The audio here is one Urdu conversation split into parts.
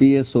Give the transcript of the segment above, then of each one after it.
PSO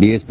DSP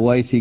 OIC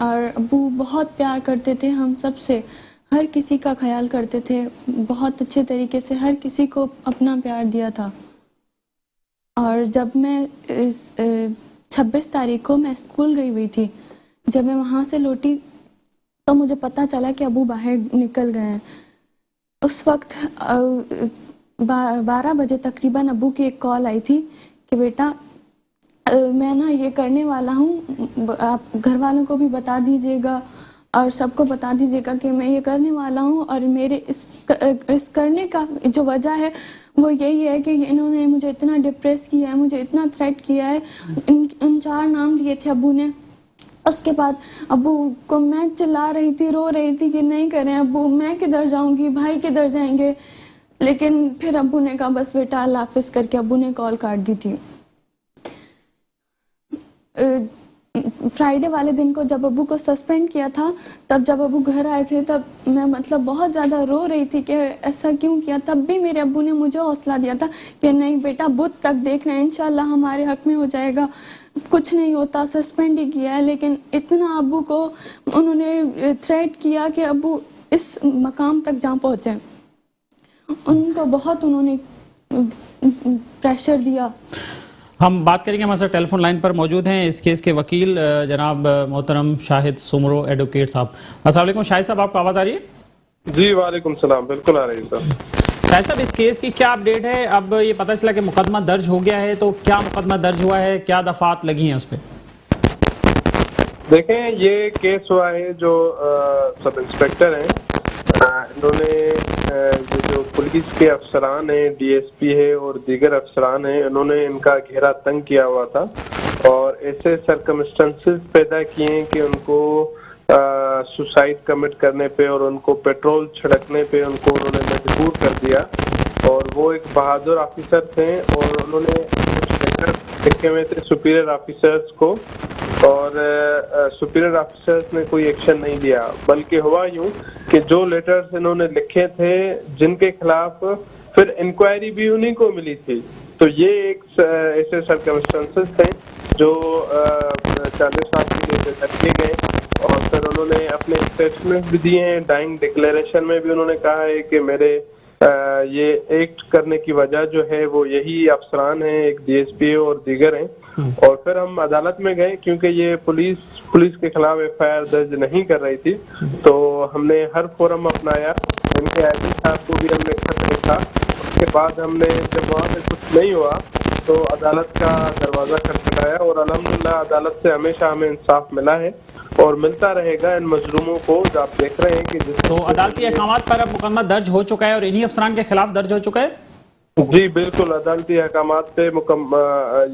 اور ابو بہت پیار کرتے تھے ہم سب سے, ہر کسی کا خیال کرتے تھے بہت اچھے طریقے سے, ہر کسی کو اپنا پیار دیا تھا. اور جب میں 26 تاریخ کو میں اسکول گئی ہوئی تھی, جب میں وہاں سے لوٹی تو مجھے پتہ چلا کہ ابو باہر نکل گئے ہیں. اس وقت 12 بجے تقریباً ابو کی ایک کال آئی تھی کہ بیٹا میں نا یہ کرنے والا ہوں, آپ گھر والوں کو بھی بتا دیجیے گا اور سب کو بتا دیجیے گا کہ میں یہ کرنے والا ہوں, اور میرے اس کرنے کا جو وجہ ہے وہ یہی ہے کہ انہوں نے مجھے اتنا ڈپریس کیا ہے, مجھے اتنا تھریٹ کیا ہے. ان 4 نام لیے تھے ابو نے. اس کے بعد ابو کو میں چلا رہی تھی, رو رہی تھی کہ نہیں کریں ابو, میں کدھر جاؤں گی, بھائی کدھر جائیں گے. لیکن پھر ابو نے کہا بس بیٹا اللہ حافظ کر کے ابو نے کال کاٹ دی تھی. فرائیڈے والے دن کو جب ابو کو سسپینڈ کیا تھا, تب جب ابو گھر آئے تھے تب میں بہت زیادہ رو رہی تھی کہ ایسا کیوں کیا. تب بھی میرے ابو نے مجھے حوصلہ دیا تھا کہ نہیں بیٹا بدھ تک دیکھنا ہے, انشاءاللہ ہمارے حق میں ہو جائے گا, کچھ نہیں ہوتا, سسپینڈ ہی کیا ہے. لیکن اتنا ابو کو انہوں نے تھریٹ کیا کہ ابو اس مقام تک جہاں پہنچے, ان کو بہت انہوں نے پریشر دیا. ہم بات کریں گے, ہمارے ساتھ ٹیلی فون لائن پر موجود ہیں اس کیس کے وکیل جناب محترم شاہد سمرو ایڈوکیٹ صاحب. السلام علیکم شاہد صاحب, آپ کو آواز آ رہی ہے؟ جی وعلیکم السلام, بالکل آ رہی ہے سر. شاہد صاحب اس کیس کی کیا اپڈیٹ ہے؟ اب یہ پتہ چلا کہ مقدمہ درج ہو گیا ہے, تو کیا مقدمہ درج ہوا ہے, کیا دفعات لگی ہیں اس پہ؟ دیکھیں یہ کیس ہوا ہے جو سب انسپیکٹر ہیں, انہوں نے جو پولیس کے افسران ہیں, ڈی ایس پی ہے اور دیگر افسران ہیں, انہوں نے ان کا گھیرا تنگ کیا ہوا تھا اور ایسے سرکمسٹنسز پیدا کیے ہیں کہ ان کو سوسائڈ کمٹ کرنے پہ اور ان کو پیٹرول چھڑکنے پہ ان کو انہوں نے مجبور کر دیا. اور وہ ایک بہادر آفیسر تھے اور انہوں نے کچھ لیٹر لکھے ہوئے تھے سپیریئر آفیسرز کو, اور سپیریئر آفیسرز نے کوئی ایکشن نہیں لیا. بلکہ ہوا یوں کہ جو لیٹرز انہوں نے لکھے تھے جن کے خلاف پھر انکوائری بھی انہی کو ملی تھی, تو یہ ایک ایسے سرکمسٹنسز تھے جو 40 سال کے لیے رکھے گئے. اور پھر انہوں نے اپنے اسٹیٹمنٹ بھی دیے ہیں, ڈائنگ ڈکلیریشن میں بھی انہوں نے کہا ہے کہ میرے یہ ایکٹ کرنے کی وجہ جو ہے وہ یہی افسران ہیں, ایک ڈی ایس پی اور دیگر ہیں. اور پھر ہم عدالت میں گئے کیونکہ یہ پولیس کے خلاف ایف آئی آر درج نہیں کر رہی تھی, تو ہم نے ہر فورم اپنایا. ان کے آئی جی صاحب کو بھی ہم نے خط لکھا. اس کے بعد ہم نے جب وہاں سے کچھ نہیں ہوا تو عدالت کا دروازہ کھٹکھٹایا, اور الحمدللہ عدالت سے ہمیشہ ہمیں انصاف ملا ہے اور ملتا رہے گا ان مظلوموں کو. جو آپ دیکھ رہے ہیں کہ تو عدالتی احکامات پر اب مقدمہ درج ہو چکا ہے اور انہی افسران کے خلاف درج ہو چکا ہے؟ جی بالکل, عدالتی احکامات پہ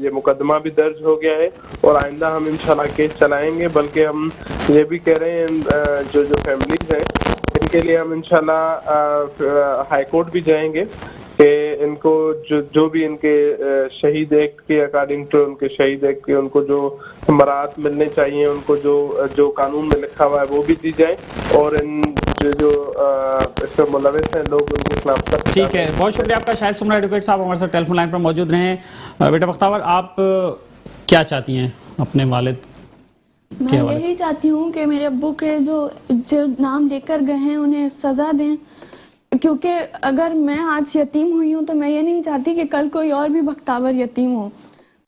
یہ مقدمہ بھی درج ہو گیا ہے اور آئندہ ہم انشاءاللہ کیس چلائیں گے. بلکہ ہم یہ بھی کہہ رہے ہیں جو فیملیز ہیں ان کے لیے ہم انشاءاللہ ہائی کورٹ بھی جائیں گے کہ ان کو جو بھی ان کے شہید ایکٹ کے اکارڈنگ ٹو ان کے شہید ایکٹ کے ان کو جو مراعات ملنے چاہیے, ان کو جو قانون میں لکھا ہوا ہے وہ بھی دی جائیں, اور ان جو اس میں ملوث ہیں لوگ ان کے خلاف. ٹھیک ہے, بہت شکریہ آپ کا شاہد سمرو ایڈوکیٹ صاحب ہمارے ساتھ ٹیلی فون لائن پر موجود رہے ہیں. بیٹا بختیور, آپ کیا چاہتی ہیں اپنے والد؟ میں یہی چاہتی ہوں کہ میرے ابو کے جو نام لے کر گئے ہیں انہیں سزا دیں, کیونکہ اگر میں آج یتیم ہوئی ہوں تو میں یہ نہیں چاہتی کہ کل کوئی اور بھی بختیور یتیم ہو.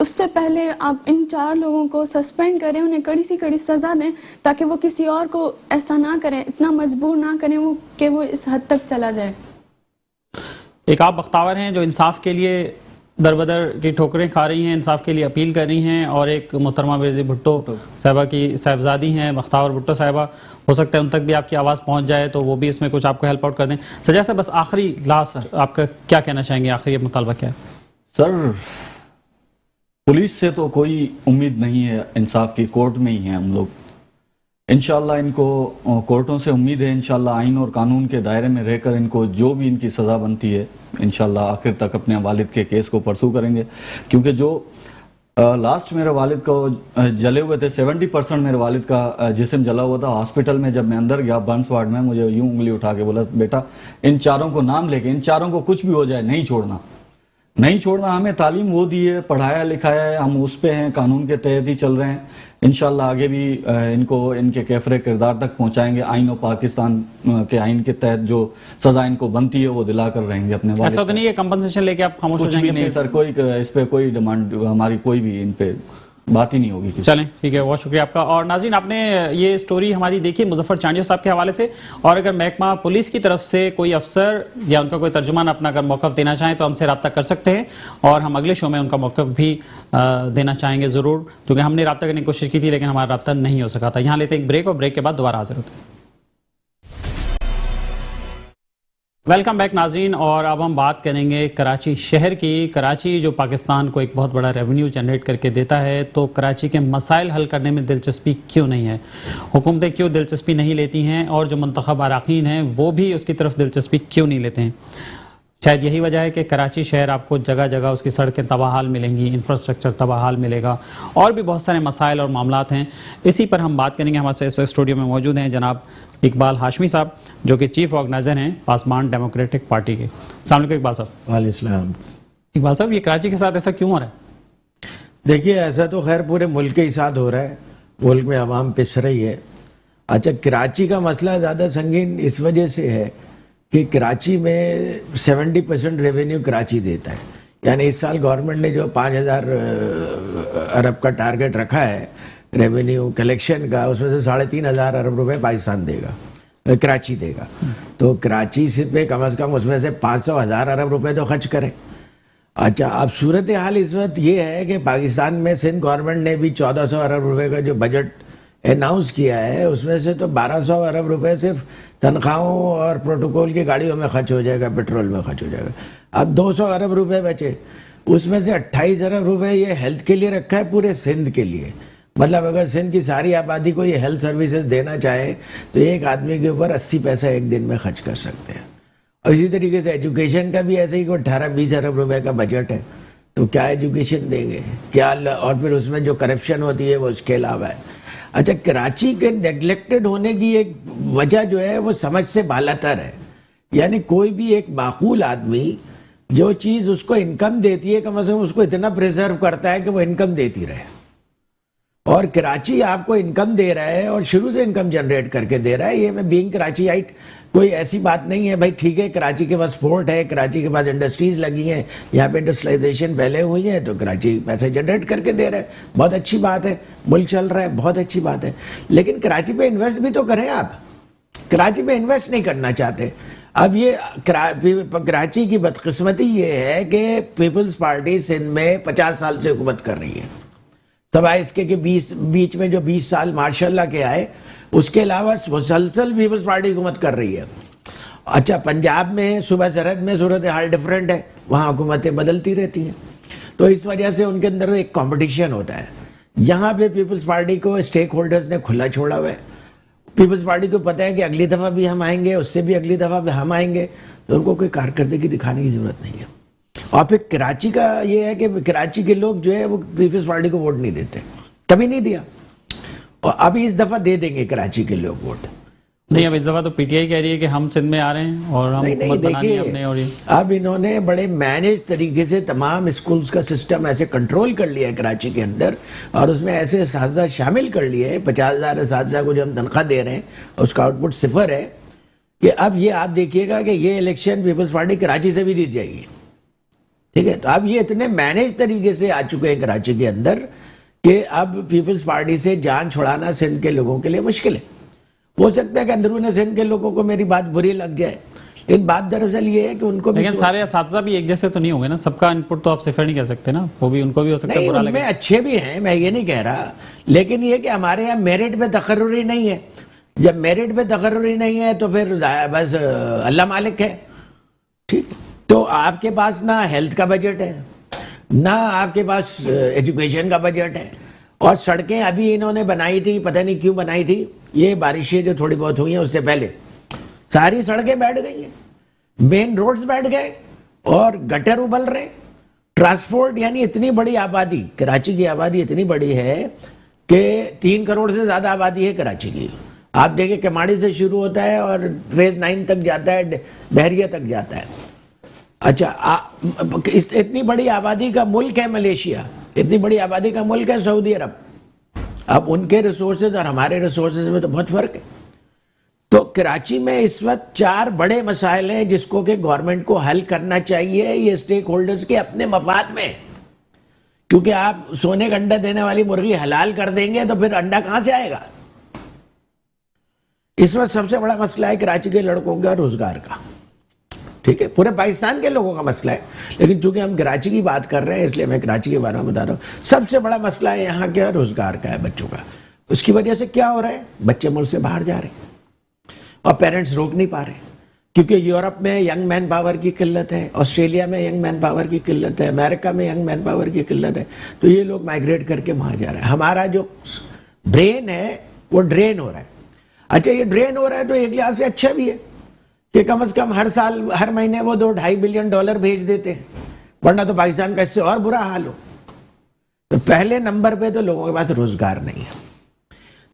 اس سے پہلے آپ ان 4 لوگوں کو سسپینڈ کریں, انہیں کڑی سی کڑی سزا دیں تاکہ وہ کسی اور کو ایسا نہ کریں, اتنا مجبور نہ کریں وہ کہ وہ اس حد تک چلا جائے. ایک آپ بختیور ہیں جو انصاف کے لیے در بدر کی ٹھوکریں کھا رہی ہیں, انصاف کے لیے اپیل کر رہی ہیں, اور ایک محترمہ بیزی بھٹو صاحبہ کی صاحبزادی ہیں بختیور بھٹو صاحبہ, ہو سکتا ہے ان تک بھی آپ کی آواز پہنچ جائے تو وہ بھی اس میں کچھ آپ کو ہیلپ آؤٹ کر دیں. سجا سے بس آخری لاسٹ آپ کا کیا کہنا چاہیں گے, آخری مطالبہ کیا ہے؟ سر پولیس سے تو کوئی امید نہیں ہے, انصاف کی کورٹ میں ہی ہیں ہم لوگ. انشاءاللہ ان کو کورٹوں سے امید ہے, انشاءاللہ آئین اور قانون کے دائرے میں رہ کر ان کو جو بھی ان کی سزا بنتی ہے انشاءاللہ آخر تک اپنے والد کے کیس کو پرسو کریں گے. کیونکہ جو لاسٹ میرے والد کو جلے ہوئے تھے, 70% میرے والد کا جسم جلا ہوا تھا. ہاسپٹل میں جب میں اندر گیا برنس وارڈ میں, مجھے یوں انگلی اٹھا کے بولا بیٹا ان 4 کو نام لے کے, ان 4 کو کچھ بھی ہو جائے نہیں چھوڑنا. نہیں چھوڑنا. ہمیں تعلیم وہ دی ہے, پڑھایا لکھایا ہے, ہم اس پہ ہیں, قانون کے تحت ہی چل رہے ہیں. انشاءاللہ آگے بھی ان کو ان کے کیفر کردار تک پہنچائیں گے. آئین و پاکستان کے آئین کے تحت جو سزا ان کو بنتی ہے وہ دلا کر رہیں گے اپنے والد. ایسا تو نہیں ہے کمپنسیشن لے کے آپ خاموش ہو کچھ جائیں بھی گے؟ نہیں سر, کوئی اس پہ کوئی ڈیمانڈ ہماری کوئی بھی ان پہ بات ہی نہیں ہوگی. چلیں ٹھیک ہے, بہت شکریہ آپ کا. اور ناظرین, آپ نے یہ سٹوری ہماری دیکھی مظفر چانڈیو صاحب کے حوالے سے, اور اگر محکمہ پولیس کی طرف سے کوئی افسر یا ان کا کوئی ترجمان اپنا اگر موقف دینا چاہیں تو ہم سے رابطہ کر سکتے ہیں, اور ہم اگلے شو میں ان کا موقف بھی دینا چاہیں گے ضرور, کیونکہ ہم نے رابطہ کرنے کی کوشش کی تھی لیکن ہمارا رابطہ نہیں ہو سکا تھا. یہاں لیتے ہیں ایک بریک, اور بریک کے بعد دوبارہ حاضر ہوتے ہیں. ویلکم بیک ناظرین, اور اب ہم بات کریں گے کراچی شہر کی. کراچی جو پاکستان کو ایک بہت بڑا ریونیو جنریٹ کر کے دیتا ہے, تو کراچی کے مسائل حل کرنے میں دلچسپی کیوں نہیں ہے؟ حکومتیں کیوں دلچسپی نہیں لیتی ہیں, اور جو منتخب اراکین ہیں وہ بھی اس کی طرف دلچسپی کیوں نہیں لیتے ہیں؟ شاید یہی وجہ ہے کہ کراچی شہر آپ کو جگہ جگہ اس کی سڑکیں تباہ ملیں گی, انفراسٹرکچر تباہ ملے گا, اور بھی بہت سارے مسائل اور معاملات ہیں. اسی پر ہم بات کریں گے. ہمارے اس اسٹوڈیو میں موجود ہیں جناب اقبال ہاشمی صاحب, جو کہ چیف آرگنائزر ہیں پاسبان ڈیموکریٹک پارٹی کے. السلام علیکم اقبال صاحب. وعلیکم السلام. اقبال صاحب, یہ کراچی کے ساتھ ایسا کیوں ہو رہا ہے؟ دیکھیے, ایسا تو خیر پورے ملک کے ساتھ ہو رہا ہے, ملک میں عوام پس رہی ہے. اچھا, کراچی کا مسئلہ زیادہ سنگین اس وجہ سے ہے کہ کراچی میں 70% ریونیو کراچی دیتا ہے. یعنی اس سال گورنمنٹ نے جو 5000 ارب کا ٹارگٹ رکھا ہے ریونیو کلیکشن کا, اس میں سے 3500 ارب روپے پاکستان دے گا, کراچی دے گا. تو کراچی سے پہ کم از کم اس میں سے 500,000 ارب روپے تو خرچ کریں. اچھا, اب صورتحال اس وقت یہ ہے کہ پاکستان میں سندھ گورنمنٹ نے بھی 1400 ارب روپے کا جو بجٹ اناؤنس کیا ہے, اس میں سے تو 1200 ارب روپے صرف تنخواہوں اور پروٹوکول کی گاڑیوں میں خرچ ہو جائے گا, پیٹرول میں خرچ ہو جائے گا. اب 200 ارب روپے بچے, اس میں سے 28 ارب روپے یہ ہیلتھ کے لیے رکھا ہے پورے سندھ کے لیے. مطلب اگر سندھ کی ساری آبادی کو یہ ہیلتھ سروسز دینا چاہیں تو ایک آدمی کے اوپر 80 پیسہ ایک دن میں خرچ کر سکتے ہیں. اور اسی طریقے سے ایجوکیشن کا بھی ایسے ہی کوئی 18-20 ارب روپے کا بجٹ ہے, تو کیا ایجوکیشن دیں گے کیا؟ اور پھر اس میں جو کرپشن ہوتی ہے وہ اس کے علاوہ ہے. اچھا, کراچی کے نیگلیکٹڈ ہونے کی ایک وجہ جو ہے وہ سمجھ سے بالاتر ہے. یعنی کوئی بھی ایک معقول آدمی جو چیز اس کو انکم دیتی ہے, کم از کم اس کو اتنا پریزرو کرتا ہے کہ وہ انکم دیتی رہے. اور کراچی آپ کو انکم دے رہا ہے, اور شروع سے انکم جنریٹ کر کے دے رہا ہے. یہ میں بینگ کراچی آئٹ کوئی ایسی بات نہیں ہے. بھائی ٹھیک ہے, کراچی کے پاس پورٹ ہے, کراچی کے پاس انڈسٹریز لگی ہیں, یہاں پہ انڈسٹریلائزیشن پہلے ہوئی ہے, تو کراچی پیسے جنریٹ کر کے دے رہا ہے. بہت اچھی بات ہے, ملک چل رہا ہے, بہت اچھی بات ہے. لیکن کراچی پہ انویسٹ بھی تو کریں. آپ کراچی پہ انویسٹ نہیں کرنا چاہتے. اب یہ کراچی کی بدقسمتی یہ ہے کہ پیپلز پارٹی سندھ میں 50 سال سے حکومت کر رہی ہے, سوائے اس کے کہ بیچ میں جو 20 سال ماشاءاللہ کے آئے, اس کے علاوہ مسلسل پیپلز پارٹی حکومت کر رہی ہے. اچھا, پنجاب میں صوبہ سرحد میں صورتحال ڈیفرنٹ ہے, وہاں حکومتیں بدلتی رہتی ہیں, تو اس وجہ سے ان کے اندر ایک کمپٹیشن ہوتا ہے. یہاں پہ پیپلز پارٹی کو اسٹیک ہولڈرز نے کھلا چھوڑا ہوا ہے. پیپلز پارٹی کو پتہ ہے کہ اگلی دفعہ بھی ہم آئیں گے, اس سے بھی اگلی دفعہ بھی ہم آئیں گے, تو ان کو کوئی کارکردگی دکھانے کی ضرورت نہیں ہے. اور پھر کراچی کا یہ ہے کہ کراچی کے لوگ جو ہے وہ پیپلز پارٹی کو ووٹ نہیں دیتے, کبھی نہیں دیا, اور ابھی اس دفعہ دے دیں گے کراچی کے لوگ ووٹ. نہیں, اب اس دفعہ تو پی ٹی آئی کہہ رہی ہے کہ ہم سندھ میں آ رہے ہیں اور ہم حکومت بنانی ہے اپنے. اور اب انہوں نے بڑے مینیج طریقے سے تمام اسکولز کا سسٹم ایسے کنٹرول کر لیا ہے کراچی کے اندر, اور اس میں ایسے اساتذہ شامل کر لیے ہیں. 50,000 اساتذہ کو جو ہم تنخواہ دے رہے ہیں اس کا آؤٹ پٹ 0 ہے, کہ اب یہ آپ دیکھیے گا کہ یہ الیکشن پیپلز پارٹی کراچی سے بھی جیت جائے گی. ٹھیک ہے, تو اب یہ اتنے مینیج طریقے سے آ چکے ہیں کراچی کے اندر کہ اب پیپلز پارٹی سے جان چھڑانا سندھ کے لوگوں کے لیے مشکل ہے. ہو سکتا ہے کہ اندرون سندھ کے لوگوں کو میری بات بری لگ جائے, لیکن بات دراصل یہ ہے کہ ان کو بھی, لیکن سارے اساتذہ بھی ایک جیسے تو نہیں ہوں گے نا, سب کا ان پٹ تو آپ صفر نہیں کہہ سکتے نا, وہ بھی ان کو بھی ہو سکتا ہے برا لگے. ان میں اچھے بھی ہیں, میں یہ نہیں کہہ رہا, لیکن یہ کہ ہمارے یہاں میرٹ پہ تقرری نہیں ہے. جب میرٹ پہ تقرری نہیں ہے تو پھر بس اللہ مالک ہے. ٹھیک, تو آپ کے پاس نہ ہیلتھ کا بجٹ ہے, نہ آپ کے پاس ایجوکیشن کا بجٹ ہے. اور سڑکیں ابھی انہوں نے بنائی تھی, پتہ نہیں کیوں بنائی تھی, یہ بارشیں جو تھوڑی بہت ہوئی ہیں اس سے پہلے ساری سڑکیں بیٹھ گئی ہیں, مین روڈز بیٹھ گئے, اور گٹر ابل رہے. ٹرانسپورٹ, یعنی اتنی بڑی آبادی, کراچی کی آبادی اتنی بڑی ہے کہ 3 کروڑ سے زیادہ آبادی ہے کراچی کی. آپ دیکھیں کماڑی سے شروع ہوتا ہے اور فیز 9 تک جاتا ہے, بحریہ تک جاتا ہے. اچھا اتنی بڑی آبادی کا ملک ہے ملیشیا، اتنی بڑی آبادی کا ملک ہے سعودی عرب، اب ان کے ریسورسز اور ہمارے ریسورسز میں تو بہت فرق ہے. تو کراچی میں اس وقت 4 بڑے مسائل ہیں جس کو کہ گورنمنٹ کو حل کرنا چاہیے، یہ اسٹیک ہولڈرز کے اپنے مفاد میں. کیونکہ آپ سونے کا انڈا دینے والی مرغی حلال کر دیں گے تو پھر انڈا کہاں سے آئے گا؟ اس وقت سب سے بڑا مسئلہ ہے کراچی کے لڑکوں کا روزگار کا. ٹھیک ہے، پورے پاکستان کے لوگوں کا مسئلہ ہے، لیکن چونکہ ہم کراچی کی بات کر رہے ہیں اس لیے میں کراچی کے بارے میں بتا رہا ہوں. سب سے بڑا مسئلہ ہے یہاں کیا؟ روزگار کا ہے، بچوں کا. اس کی وجہ سے کیا ہو رہا ہے؟ بچے ملک سے باہر جا رہے ہیں اور پیرنٹس روک نہیں پا رہے، کیونکہ یورپ میں ینگ مین پاور کی قلت ہے، آسٹریلیا میں ینگ مین پاور کی قلت ہے، امریکہ میں ینگ مین پاور کی قلت ہے. تو یہ لوگ مائگریٹ کر کے وہاں جا رہے ہیں. ہمارا جو برین ہے وہ ڈرین ہو رہا ہے. اچھا یہ ڈرین ہو رہا ہے تو ایک لحاظ سے اچھا بھی ہے کہ کم از کم ہر سال ہر مہینے وہ $2-2.5 بلین بھیج دیتے ہیں، ورنہ تو پاکستان کا اس سے اور برا حال ہو. تو پہلے نمبر پہ تو لوگوں کے پاس روزگار نہیں ہے،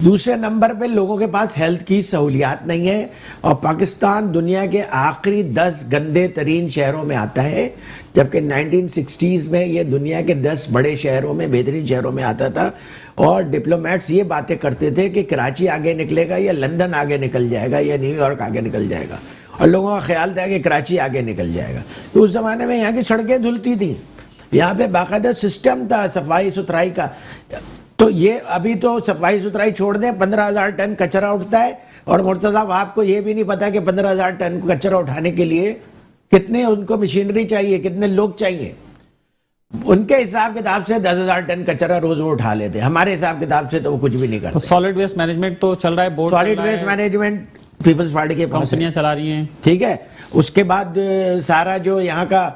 دوسرے نمبر پہ لوگوں کے پاس ہیلتھ کی سہولیات نہیں ہے، اور پاکستان دنیا کے آخری 10 گندے ترین شہروں میں آتا ہے، جبکہ 1960s میں یہ دنیا کے 10 بڑے شہروں میں، بہترین شہروں میں آتا تھا. اور ڈپلومیٹس یہ باتیں کرتے تھے کہ کراچی آگے نکلے گا یا لندن آگے نکل جائے گا یا نیو یارک آگے نکل جائے گا، اور لوگوں کا خیال تھا کہ کراچی آگے نکل جائے گا. تو اس زمانے میں یہاں کی سڑکیں دھلتی تھیں، یہاں پہ باقاعدہ سسٹم تھا صفائی ستھرائی کا. تو یہ ابھی تو صفائی ستھرائی چھوڑ دیں، 15,000 ٹن کچرا اٹھتا ہے، اور مرتضی صاحب آپ کو یہ بھی نہیں پتا کہ 15,000 ٹن کچرا اٹھانے کے لیے کتنے ان کو مشینری چاہیے، کتنے لوگ چاہیے. ان کے حساب کتاب سے 10,000 ٹن کچرا روز وہ اٹھا لیتے، ہمارے حساب کتاب سے تو وہ کچھ بھی نہیں کرتے. سالڈ ویسٹ مینجمنٹ تو چل رہا ہے، board solid waste management Peoples Party کے پاس کمپنیاں چلا رہی ہیں. ٹھیک ہے، اس کے بعد سارا جو یہاں کا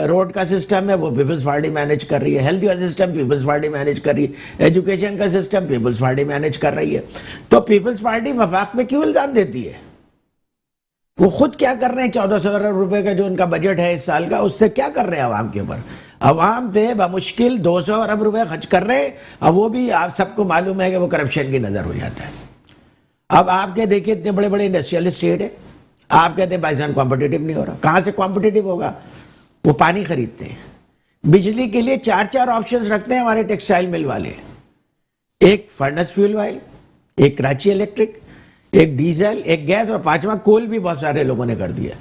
روڈ کا سسٹم ہے وہ پیپلز پارٹی مینیج کر رہی ہے، ہیلتھ کا سسٹم پیپلز پارٹی مینیج کر رہی ہے، ایجوکیشن کا سسٹم پیپلز پارٹی مینیج کر رہی ہے. تو پیپلز پارٹی وفاق میں کیوں الزام دیتی ہے؟ وہ خود کیا کر رہے ہیں؟ 1400 ارب روپے کا جو ان کا بجٹ ہے اس سال کا، اس سے کیا کر رہے ہیں عوام کے اوپر؟ عوام پہ بمشکل 200 ارب روپے خرچ کر رہے ہیں، اور وہ بھی آپ سب کو معلوم ہے کہ وہ کرپشن کی نظر ہو جاتا ہے. اب آپ کے دیکھیں اتنے بڑے بڑے انڈسٹریل اسٹیٹ ہے، آپ کہتے ہیں پاکستان کمپٹیٹو نہیں ہو رہا. کہاں سے کمپٹیٹو ہوگا؟ وہ پانی خریدتے ہیں، بجلی کے لیے 4 آپشنز رکھتے ہیں ہمارے ٹیکسٹائل مل والے، ایک فرنس فیول آئل، ایک کراچی الیکٹرک، ایک ڈیزل، ایک گیس، اور 5واں کول بھی بہت سارے لوگوں نے کر دیا.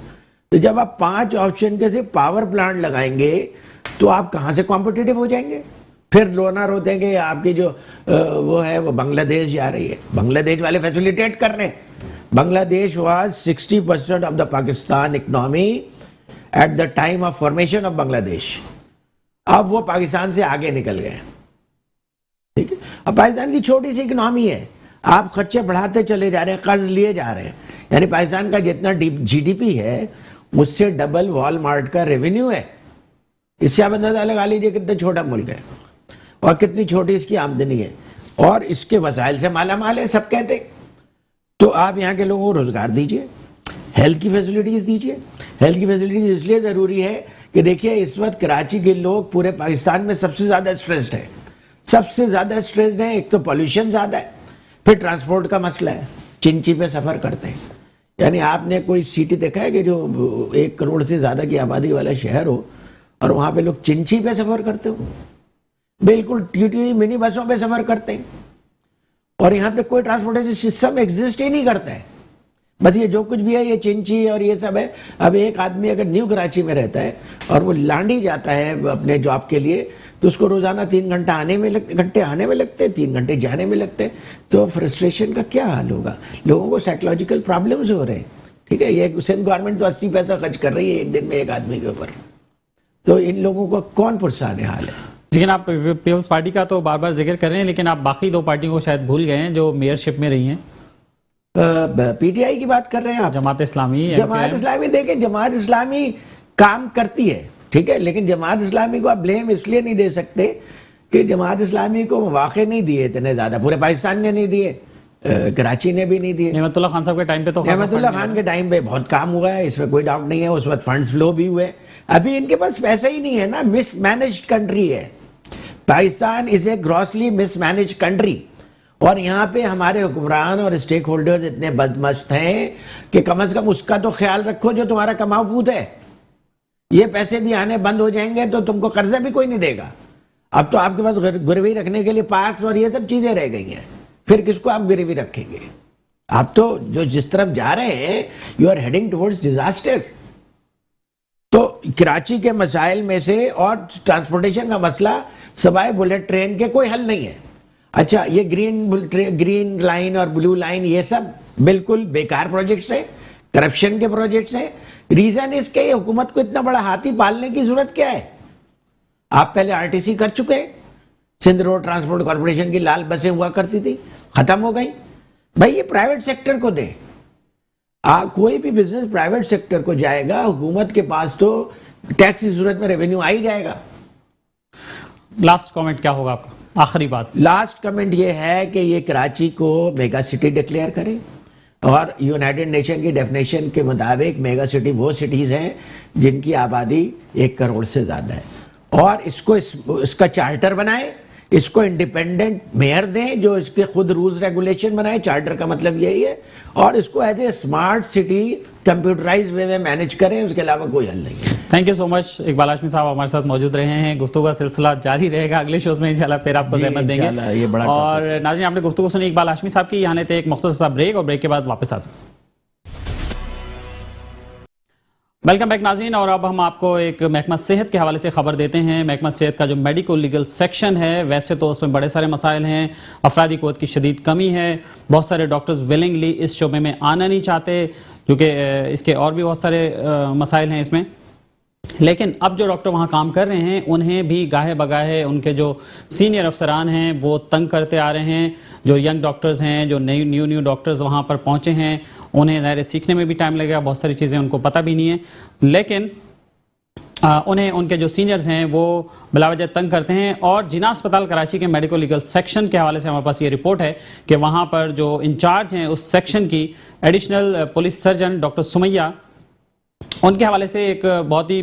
تو جب آپ 5 آپشن کے سے پاور پلانٹ لگائیں گے تو آپ کہاں سے کمپٹیٹو ہو جائیں گے؟ پھر رونا روتے ہیں کہ آپ کی جو وہ ہے وہ بنگلہ دیش جا رہی ہے. بنگلہ دیش والے فیسیلیٹیٹ کر رہے ہیں. Bangladesh was 60% of the Pakistan economy at the time of formation of Bangladesh. اب وہ پاکستان سے آگے نکل گئے. ٹھیک ہے، اب پاکستان کی چھوٹی سی اکنامی ہے، آپ خرچے بڑھاتے چلے جا رہے ہیں، قرض لیے جا رہے ہیں. یعنی پاکستان کا جتنا جی ڈی پی ہے اس سے ڈبل وال مارٹ کا ریونیو ہے. اس سے آپ اندازہ لگا لیجیے کتنا چھوٹا ملک ہے اور کتنی چھوٹی اس کی آمدنی ہے، اور اس کے وسائل سے مالا مال ہے سب کہتے ہیں. تو آپ یہاں کے لوگوں کو روزگار دیجئے، ہیلتھ کی فیسلٹیز دیجئے. ہیلتھ کی فیسلٹیز اس لیے ضروری ہے کہ دیکھیے اس وقت کراچی کے لوگ پورے پاکستان میں سب سے زیادہ اسٹریسڈ ہیں، سب سے زیادہ اسٹریسڈ ہیں. ایک تو پولیوشن زیادہ ہے، پھر ٹرانسپورٹ کا مسئلہ ہے، چنچی پہ سفر کرتے ہیں. یعنی آپ نے کوئی سٹی دیکھا ہے کہ جو 1 کروڑ سے زیادہ کی آبادی والا شہر ہو اور وہاں پہ لوگ چنچی پہ سفر کرتے ہو؟ بالکل ٹی منی بسوں پہ سفر کرتے ہیں، اور یہاں پہ کوئی ٹرانسپورٹیشن سسٹم ایگزسٹ ہی نہیں کرتا ہے. بس یہ جو کچھ بھی ہے یہ چنچی اور یہ سب ہے. اب ایک آدمی اگر نیو کراچی میں رہتا ہے اور وہ لانڈی جاتا ہے اپنے جاب کے لیے تو اس کو روزانہ 3 گھنٹے آنے میں لگتے ہیں، 3 گھنٹے جانے میں لگتے ہیں. تو فرسٹریشن کا کیا حال ہوگا؟ لوگوں کو سائیکولوجیکل پرابلمز ہو رہے ہیں. ٹھیک ہے، یہ سندھ گورنمنٹ تو 80 پیسہ خرچ کر رہی ہے ایک دن میں ایک آدمی کے اوپر. تو ان لوگوں کو کون پرسان حال ہے؟ لیکن آپ پیپلز پارٹی کا تو بار بار ذکر کر رہے ہیں، لیکن آپ باقی 2 پارٹیوں کو شاید بھول گئے ہیں جو میئرشپ میں رہی ہیں. پی ٹی آئی کی بات کر رہے ہیں آپ؟ جماعت اسلامی. جماعت اسلامی دیکھیں، جماعت اسلامی کام کرتی ہے، ٹھیک ہے، لیکن جماعت اسلامی کو آپ بلیم اس لیے نہیں دے سکتے کہ جماعت اسلامی کو مواقع نہیں دیے اتنے زیادہ، پورے پاکستان نے نہیں دیے، کراچی نے بھی نہیں دیے. نعمت اللہ خان صاحب کے ٹائم پہ تو نعمت اللہ خان کے ٹائم پہ بہت کام ہوا ہے، اس میں کوئی ڈاؤٹ نہیں ہے. اس وقت فنڈز فلو بھی ہوئے. ابھی ان کے پاس پیسہ ہی نہیں ہے نا، مس مینجڈ کنٹری ہے پاکستان، از اے گراسلی مس مینجڈ کنٹری. اور یہاں پہ ہمارے حکمران اور اسٹیک ہولڈرز اتنے بدمست ہیں کہ کم از کم اس کا تو خیال رکھو جو تمہارا کماؤ پوت ہے. یہ پیسے بھی آنے بند ہو جائیں گے تو تم کو قرضہ بھی کوئی نہیں دے گا. اب تو آپ کے پاس گروی رکھنے کے لیے پارکس اور یہ سب چیزیں رہ گئی ہیں, پھر کس کو آپ گروی رکھیں گے؟ آپ تو جو جس طرف جا رہے ہیں, you are heading towards disaster. تو کراچی کے مسائل میں سے اور ٹرانسپورٹیشن کا مسئلہ سوائے بلٹ ٹرین کے کوئی حل نہیں ہے. اچھا, یہ گرین لائن اور بلو لائن یہ سب بالکل بیکار پروجیکٹس ہیں, کرپشن کے پروجیکٹس ہیں. ریزن اس کے حکومت کو اتنا بڑا ہاتھی پالنے کی ضرورت کیا ہے؟ آپ پہلے RTC کر چکے, سندھ روڈ ٹرانسپورٹ کارپوریشن کی لال بسیں ہوا کرتی تھی, ختم ہو گئی. بھائی یہ پرائیویٹ سیکٹر کو دے. کوئی بھی بزنس پرائیویٹ سیکٹر کو جائے گا, حکومت کے پاس تو ٹیکس کی صورت میں ریونیو آ ہی جائے گا. لاسٹ کامنٹ کیا ہوگا آپ کا, آخری بات؟ لاسٹ کمنٹ یہ ہے کہ یہ کراچی کو میگا سٹی ڈکلیئر کرے, اور یونائٹڈ نیشن کی ڈیفینیشن کے مطابق میگا سٹی وہ سٹیز ہیں جن کی آبادی 1 کروڑ سے زیادہ ہے, اور اس کا چارٹر بنائے, اس کو انڈیپینڈنٹ میئر دیں جو اس کے خود رولز ریگولیشن بنائے. چارٹر کا مطلب یہی ہے, اور اس کو as a smart city computerize way میں مینج کریں, اس کے علاوہ کوئی حل نہیں ہے. تھینک یو سو مچ. اقبال ہاشمی صاحب ہمارے ساتھ موجود رہے ہیں. گفتگو کا سلسلہ جاری رہے گا اگلے شوز میں انشاءاللہ, پھر آپ کو زحمت دیں گے. اور ناظرین, آپ نے گفتگو سنی اقبال ہاشمی صاحب کی. یہاں لیتے ایک مختصر سا بریک, اور بریک کے بعد واپس آتے ہیں. ویلکم بیک ناظرین. اور اب ہم آپ کو ایک محکمہ صحت کے حوالے سے خبر دیتے ہیں. محکمہ صحت کا جو میڈیکو لیگل سیکشن ہے, ویسے تو اس میں بڑے سارے مسائل ہیں. افرادی قوت کی شدید کمی ہے, بہت سارے ڈاکٹرز ویلنگلی اس شعبے میں آنا نہیں چاہتے, کیونکہ اس کے اور بھی بہت سارے مسائل ہیں اس میں. لیکن اب جو ڈاکٹر وہاں کام کر رہے ہیں انہیں بھی گاہے بگاہے ان کے جو سینئر افسران ہیں وہ تنگ کرتے آ رہے ہیں. جو ینگ ڈاکٹرز ہیں, جو نیو ڈاکٹرز وہاں پر پہنچے ہیں, انہیں ظاہر سیکھنے میں بھی ٹائم لگے گا, بہت ساری چیزیں ان کو پتہ بھی نہیں ہیں, لیکن انہیں ان کے جو سینئرز ہیں وہ بلا وجہ تنگ کرتے ہیں. اور جناح اسپتال کراچی کے میڈیکو لیگل سیکشن کے حوالے سے ہمارے پاس یہ رپورٹ ہے کہ وہاں پر جو انچارج ہیں اس سیکشن کی, additional police surgeon doctor Sumaiya, ان کے حوالے سے ایک بہت ہی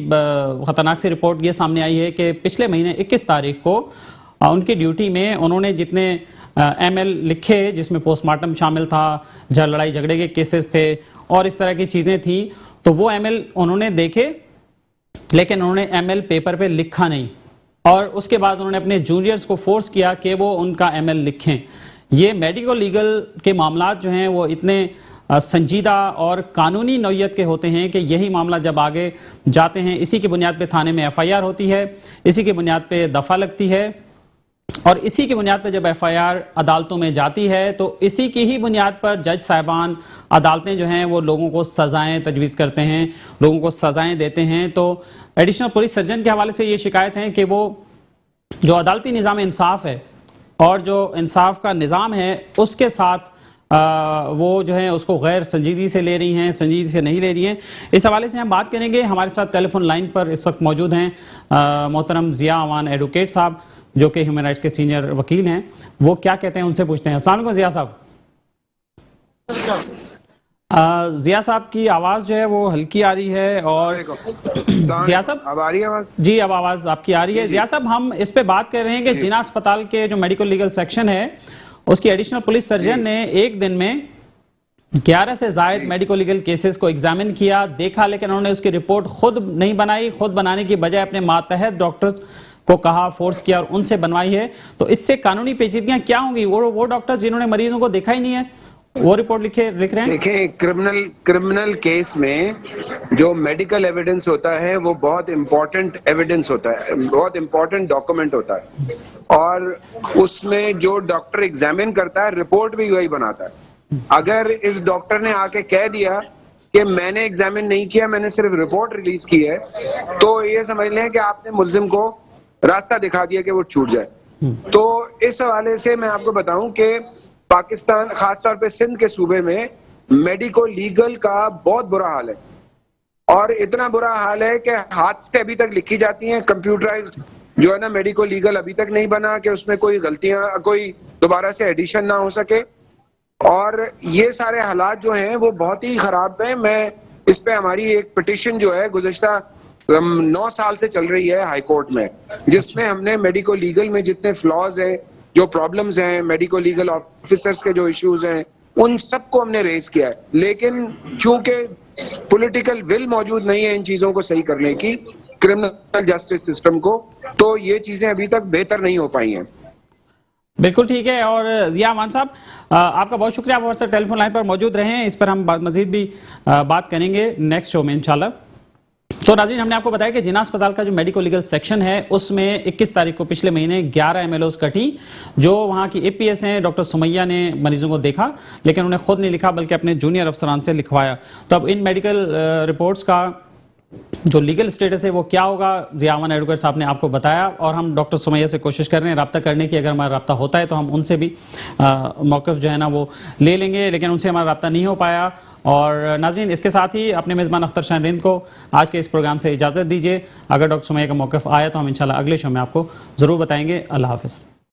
خطرناک سی رپورٹ یہ سامنے آئی ہے کہ پچھلے مہینے 21 تاریخ کو ان کی ڈیوٹی میں انہوں نے جتنے ML لکھے, جس میں پوسٹ مارٹم شامل تھا, لڑائی جھگڑے کے کیسز تھے اور اس طرح کی چیزیں تھیں, تو وہ ML انہوں نے دیکھے, لیکن انہوں نے ML پیپر پہ لکھا نہیں, اور اس کے بعد انہوں نے اپنے جونیئرز کو فورس کیا کہ وہ ان کا ML لکھیں. یہ میڈیکو لیگل کے معاملات جو ہیں وہ اتنے سنجیدہ اور قانونی نوعیت کے ہوتے ہیں کہ یہی معاملہ جب آگے جاتے ہیں, اسی کی بنیاد پہ تھانے میں FIR ہوتی ہے, اسی کی بنیاد پہ دفعہ لگتی ہے, اور اسی کی بنیاد پہ جب FIR عدالتوں میں جاتی ہے تو اسی کی ہی بنیاد پر جج صاحبان, عدالتیں جو ہیں وہ لوگوں کو سزائیں تجویز کرتے ہیں, لوگوں کو سزائیں دیتے ہیں. تو ایڈیشنل پولیس سرجن کے حوالے سے یہ شکایت ہے کہ وہ جو عدالتی نظام انصاف ہے اور جو انصاف کا نظام ہے اس کے ساتھ وہ جو ہے اس کو غیر سنجیدگی سے لے رہی ہیں, سنجیدگی سے نہیں لے رہی ہیں. اس حوالے سے ہم بات کریں گے. ہمارے ساتھ ٹیلی فون لائن پر اس وقت موجود ہیں محترم ضیاء امان ایڈوکیٹ صاحب, جو کہ ہیومن رائٹس کے سینئر وکیل ہیں. وہ کیا کہتے ہیں ان سے پوچھتے ہیں. السلام علیکم ضیاء صاحب. ضیاء صاحب کی آواز جو ہے وہ ہلکی آ رہی ہے, اور ضیاء صاحب اب آ رہی ہے آواز؟ جی اب آواز آپ کی آ رہی ہے. ضیاء صاحب ہم اس پہ بات کر رہے ہیں کہ جناح اسپتال کے جو میڈیکل لیگل سیکشن ہے اس کی ایڈیشنل پولیس سرجن نے ایک دن میں 11 سے زائد میڈیکو لیگل کیسز کو ایگزامن کیا, دیکھا, لیکن انہوں نے اس کی رپورٹ خود نہیں بنائی. خود بنانے کی بجائے اپنے ماتحت ڈاکٹر کو کہا, فورس کیا اور ان سے بنوائی ہے. تو اس سے قانونی پیچیدگیاں کیا ہوں گی؟ وہ ڈاکٹر جنہوں نے مریضوں کو دیکھا ہی نہیں ہے وہ رپورٹ لکھ رہے ہیں. دیکھیں, کرمنل کیس میں جو میڈیکل ایویڈنس ہوتا ہے وہ بہت امپورٹنٹ ایویڈنس ہوتا ہے, بہت امپورٹنٹ ڈاکومنٹ ہوتا ہے, اور اس میں جو ڈاکٹر ایگزامن کرتا ہے رپورٹ بھی وہی بناتا ہے. اگر اس ڈاکٹر نے آ کے کہہ دیا کہ میں نے ایگزامن نہیں کیا, میں نے صرف رپورٹ ریلیز کی ہے, تو یہ سمجھ لیں کہ آپ نے ملزم کو راستہ دکھا دیا کہ وہ چھوٹ جائے. تو اس حوالے سے میں آپ کو بتاؤں کہ پاکستان, خاص طور پہ سندھ کے صوبے میں میڈیکو لیگل کا بہت برا حال ہے, اور اتنا برا حال ہے کہ ہاتھ سے ابھی تک لکھی جاتی ہیں. کمپیوٹرائزڈ جو ہے نا میڈیکو لیگل ابھی تک نہیں بنا کہ اس میں کوئی غلطیاں, کوئی دوبارہ سے ایڈیشن نہ ہو سکے, اور یہ سارے حالات جو ہیں وہ بہت ہی خراب ہیں. میں اس پہ ہماری ایک پٹیشن جو ہے گزشتہ 9 سال سے چل رہی ہے ہائی کورٹ میں, جس میں ہم نے میڈیکو لیگل میں جتنے فلاز ہیں, جو پرابلمز ہیں, میڈیکو لیگل آفیسرز کے جو ایشوز ہیں, ان سب کو ہم نے ریز کیا ہے. لیکن چونکہ پولیٹیکل ول موجود نہیں ہے ان چیزوں کو صحیح کرنے کی, کرمنل جسٹس سسٹم کو، تو یہ چیزیں ابھی تک بہتر نہیں ہو پائی ہیں. بالکل ٹھیک ہے. اور ضیاء امان صاحب آپ کا بہت شکریہ، آپ ہمارے ساتھ ٹیلی فون لائن پر موجود رہے ہیں. اس پر ہم مزید بھی بات کریں گے نیکسٹ شو میں انشاءاللہ. تو ناظرین، ہم نے آپ کو بتایا کہ جناح اسپتال کا جو میڈیکو لیگل سیکشن ہے اس میں 21 تاریخ کو پچھلے مہینے 11 MLOs کٹی. جو وہاں کی APS ہیں ڈاکٹر سمیہ نے مریضوں کو دیکھا، لیکن انہیں خود نہیں لکھا بلکہ اپنے جونیئر افسران سے لکھوایا. تو اب ان میڈیکل رپورٹس کا جو لیگل سٹیٹس ہے وہ کیا ہوگا، ضیاء امان ایڈوکیٹ صاحب نے آپ کو بتایا، اور ہم ڈاکٹر سمیہ سے کوشش کر رہے ہیں رابطہ کرنے کی. اگر ہمارا رابطہ ہوتا ہے تو ہم ان سے بھی موقف جو ہے نا وہ لے لیں گے، لیکن ان سے ہمارا رابطہ نہیں ہو پایا. اور ناظرین، اس کے ساتھ ہی اپنے میزبان اختر شاہین رند کو آج کے اس پروگرام سے اجازت دیجیے. اگر ڈاکٹر سمیہ کا موقف آیا تو ہم انشاءاللہ اگلے شو میں آپ کو ضرور بتائیں گے. اللہ حافظ.